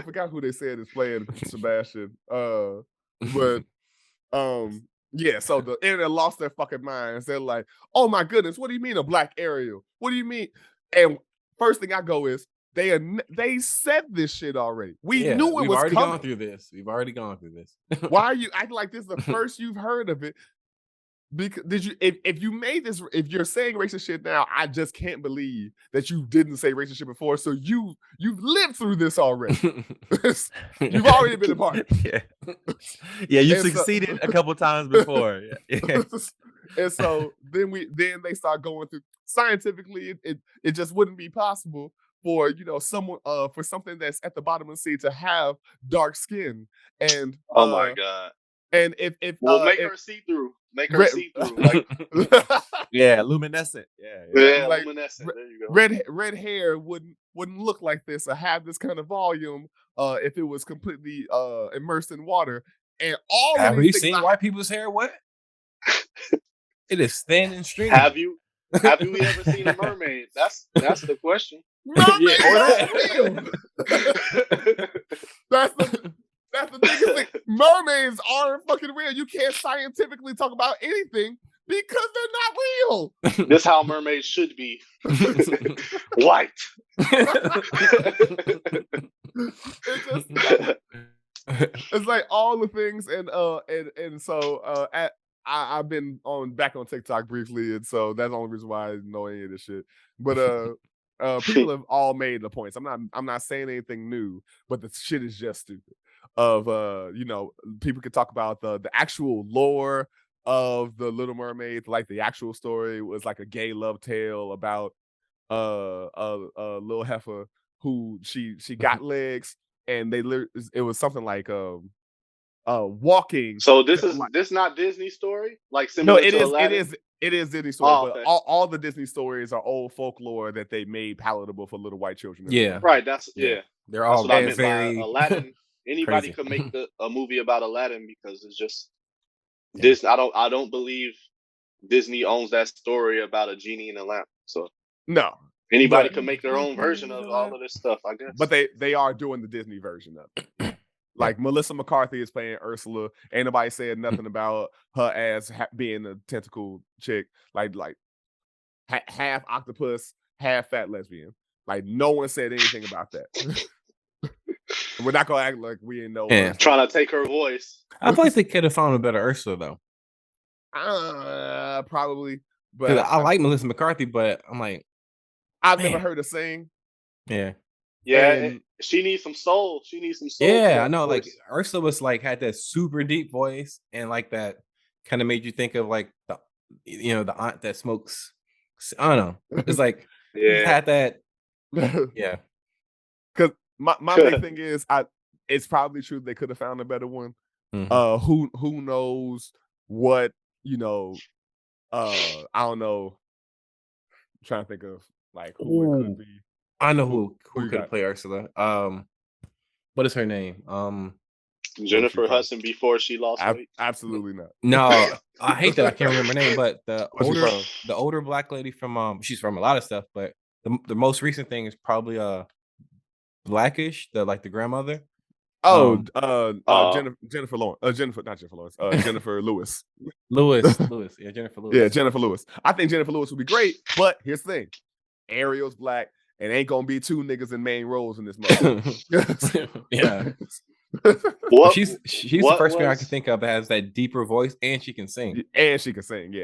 forgot who they said is playing Sebastian. But yeah, so the internet lost their fucking minds. They're like, "Oh my goodness, what do you mean a Black Ariel? What do you mean?" And first thing I go is they said this shit already. We knew it was coming. We've already gone through this. Why are you acting like this is the first you've heard of it? Because if you made this, if you're saying racist shit now, I just can't believe that you didn't say racist shit before. So you've lived through this already. You've already been a part. Yeah, you succeeded a couple times before. Yeah. And so then they start going through scientifically. It just wouldn't be possible for someone for something that's at the bottom of the sea to have dark skin. And oh my god. And if make her see through. Make her see through. Like, yeah, luminescent. Yeah, like, luminescent. There you go. Red hair wouldn't look like this or have this kind of volume if it was completely immersed in water. And all have of these you seen white people's hair wet? It is thin and stringy. Have you ever seen a mermaid? That's the question. Mermaids aren't real. That's the biggest thing. Mermaids aren't fucking real. You can't scientifically talk about anything because they're not real. This is how mermaids should be. White. It's like all the things, and so I've been back on TikTok briefly, and so that's the only reason why I know any of this shit. But people have all made the points. I'm not saying anything new, but the shit is just stupid. of people could talk about the actual lore of the Little Mermaid. Like the actual story was like a gay love tale about a little heifer who she got legs, and it was something like walking. So this not Disney story, like No, similar to Aladdin. It is Disney story, Oh, but okay. all the Disney stories are old folklore that they made palatable for little white children. Yeah, right. That's they're That's all what I meant very by Aladdin. Anybody crazy. could make a movie about Aladdin because it's just Yeah. Disney. I don't believe Disney owns that story about a genie in a lamp. So No, anybody but can make their own version of all of this stuff, I guess. but they are doing the Disney version of it. Like Melissa McCarthy is playing Ursula. Ain't nobody said nothing about her as being a tentacle chick, like half octopus, half fat lesbian. Like no one said anything about that. We're not gonna act like we didn't know. Yeah. Trying to take her voice. I feel like they could have found a better Ursula though. Probably, but I like Melissa McCarthy, but I'm like, I've never heard her sing. Yeah. Yeah, And she needs some soul. She needs some soul. Yeah, I know. Like Ursula was like had that super deep voice, and like that kind of made you think of like the the aunt that smokes. I don't know. It's like had that. Yeah. Because my big thing is it's probably true they could have found a better one. Mm-hmm. Who knows what I don't know. I'm trying to think of like who it could be. I know who could play Ursula. What is her name? Jennifer Hudson before she lost weight. Absolutely not. No, I hate that I can't remember her name. But the older black lady from she's from a lot of stuff, but the most recent thing is probably Blackish, the grandmother. Jennifer Lawrence. Jennifer Lewis. Lewis. Yeah, Jennifer Lewis. Yeah, Jennifer Lewis. I think Jennifer Lewis would be great, but here's the thing. Ariel's black, and ain't gonna be two niggas in main roles in this movie. Yeah. She's the first girl I can think of that has that deeper voice, and she can sing. Yeah,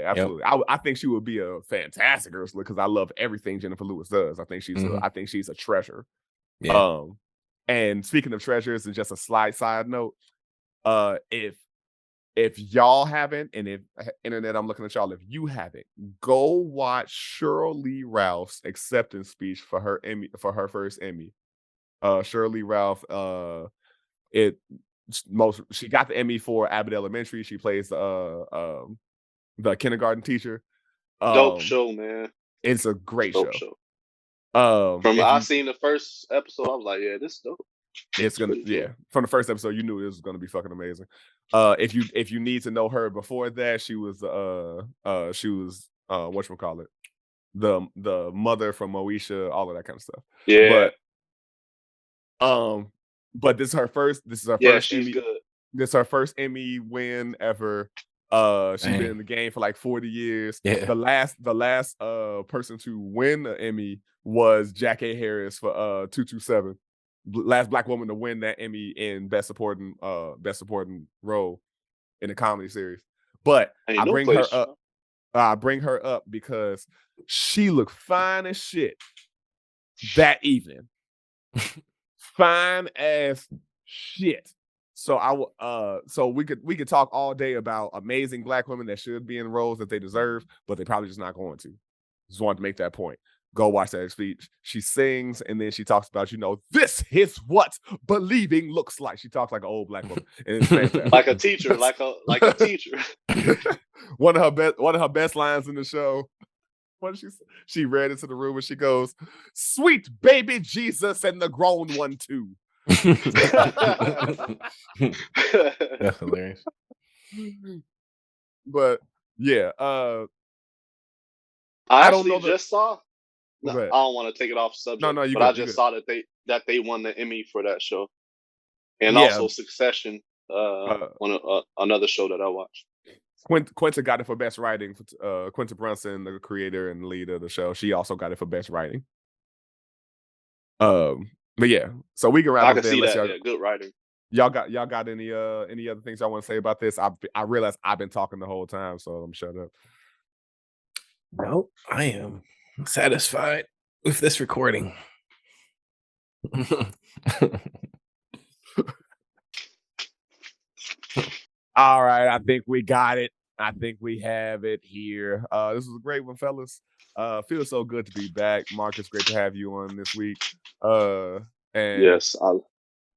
absolutely. Yep. I think she would be a fantastic Ursula because I love everything Jennifer Lewis does. I think she's a treasure. Yeah. And speaking of treasures, and just a side note, if y'all haven't, and if internet, I'm looking at y'all, if you haven't, go watch Shirley Ralph's acceptance speech for her first Emmy. Shirley Ralph, she got the Emmy for Abbott Elementary. She plays the kindergarten teacher. Dope show, man. It's a great show. I seen the first episode, I was like, yeah, this is dope. It's gonna from the first episode you knew it was gonna be fucking amazing. If you need to know her before that, she was whatchamacallit, the mother from Moesha, all of that kind of stuff. Yeah. But this is her first she's Emmy. Good. This is her first Emmy win ever. She's been in the game for like 40 years. Yeah. The last person to win an Emmy was Jack A. Harris for 227. Last black woman to win that Emmy in best supporting role in a comedy series. But I bring her up because she looked fine as shit that evening. Fine as shit. So we could talk all day about amazing black women that should be in roles that they deserve, but they probably just not going to. Just wanted to make that point. Go watch that speech. She sings and then she talks about, this is what believing looks like. She talks like an old black woman. And it's fantastic. Like a teacher, like a teacher. One of her best lines in the show. What did she say? She ran into the room and she goes, "Sweet baby Jesus and the grown one too." That's hilarious. But yeah, I actually just saw. No, I don't want to take it off subject. No, but I just saw that they won the Emmy for that show, and also Succession, on another show that I watched. Quinta got it for best writing. Quinta Brunson, the creator and lead of the show, she also got it for best writing. But yeah, so we can wrap up there. I can see that. Yeah, good writing. Y'all got any other things y'all want to say about this? I realize I've been talking the whole time, so I'm shut up. Nope, I am satisfied with this recording. All right, I think we got it. I think we have it here. This was a great one, fellas. Feels so good to be back. Marcus, great to have you on this week. And yes, I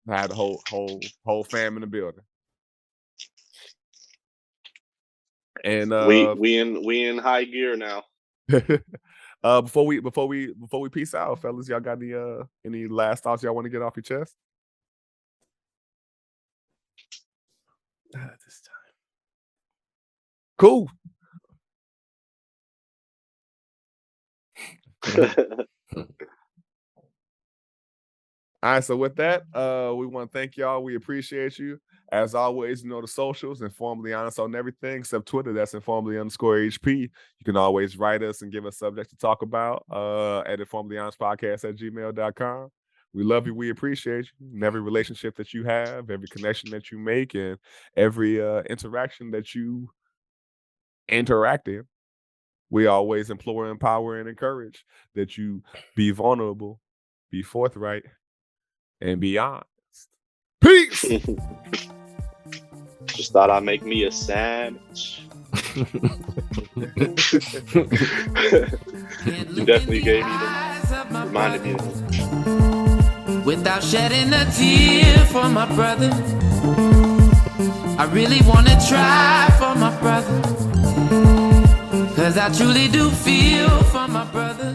had the whole fam in the building. And we in high gear now. before we peace out, fellas, y'all got any last thoughts y'all want to get off your chest? This time. Cool. All right, so with that, we want to thank y'all. We appreciate you. As always, the socials, InforMILLy honest on everything except Twitter. That's InforMILLy_HP. You can always write us and give us subjects to talk about at InforMILLyHonestPodcast@gmail.com. We love you. We appreciate you. And every relationship that you have, every connection that you make, and every interaction that you interact in. We always implore, empower, and encourage that you be vulnerable, be forthright, and be honest. Peace! Just thought I'd make me a sandwich. You definitely gave me reminded me of it. Without shedding a tear for my brother, I really want to try for my brother, 'cause I truly do feel for my brother.